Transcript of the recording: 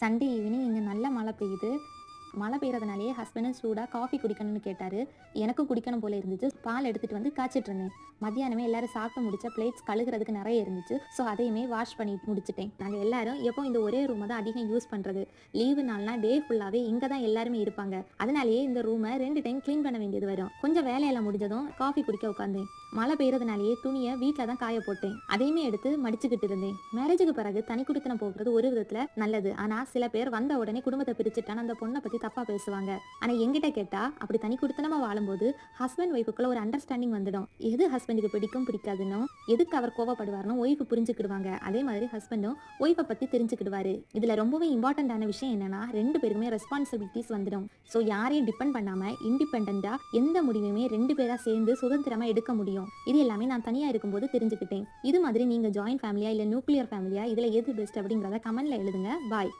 Sunday evening இங்கே நல்ல மழை பெய்யுது. மழை பெய்யறதுனாலேயே ஹஸ்பண்டும் சூடாக காஃபி குடிக்கணும்னு கேட்டார். எனக்கும் குடிக்கணும் போல இருந்துச்சு. பால் எடுத்துகிட்டு வந்து காய்ச்சிட்டு இருந்தேன். மத்தியானமே எல்லாரும் சாப்பிட்டு முடிச்ச பிளேட்ஸ் கழுகுறதுக்கு நிறைய இருந்துச்சு. ஸோ அதையுமே வாஷ் பண்ணி முடிச்சிட்டேன். நாங்கள் எல்லாரும் எப்போ இந்த ஒரே ரூமை தான் அதிகம் யூஸ் பண்ணுறது. லீவு நாள்னா டே ஃபுல்லாகவே இங்கே தான் எல்லாருமே இருப்பாங்க. அதனாலேயே இந்த ரூமை 2 டைம் க்ளீன் பண்ண வேண்டியது வரும். கொஞ்சம் வேலையெல்லாம் முடிஞ்சதும் காஃபி குடிக்க உட்காந்தேன். மழை பெய்யறதுனாலேயே துணியை வீட்டில் தான் காய போட்டேன். அதையுமே எடுத்து மடிச்சுக்கிட்டு இருந்தேன். மேரேஜுக்கு பிறகு தனி குடித்தனம் போகிறது ஒரு விதத்தில் நல்லது. ஆனால் சில பேர் வந்த உடனே குடும்பத்தை பிரிச்சுட்டான்னு அந்த பொண்ணை பற்றி தப்பா பேசுவாங்க. ஆனா என்கிட்ட கேட்டா அப்படி தனி குடுத்தனமா வாழும்போது ஹஸ்பண்ட் ஒய்ஃபுக்குள்ள ஒரு அண்டர்ஸ்டாண்டிங் வந்துடும். எது ஹஸ்பண்டுக்கு பிடிக்கும் பிடிக்காதுன்னு, எதுக்கு அவர் கோவப்படுவார்னு ஒய்ஃப் புரிஞ்சுக்கிடுவாங்க. அதே மாதிரி ஹஸ்பண்டும் ஒய்ஃபை பத்தி தெரிஞ்சுக்கிடுவாரு. இதுல ரொம்பவே இம்பார்ட்டன்டான விஷயம் என்னன்னா 2 பேருக்குமே ரெஸ்பான்சிபிலிட்டிஸ் வந்துடும். ஸோ யாரையும் டிபெண்ட் பண்ணாம இண்டிபெண்டா எந்த முடிவுமே 2 பேரா சேர்ந்து சுதந்திரமா எடுக்க முடியும். இது எல்லாமே நான் தனியா இருக்கும்போது தெரிஞ்சுக்கிட்டேன். இது மாதிரி நீங்க ஜாயிண்ட் ஃபேமிலியா இல்ல நியூக்ளியர் ஃபேமிலியா, இதுல எது பெஸ்ட் அப்படிங்கறத கமெண்ட்ல எழுதுங்க. பாய்.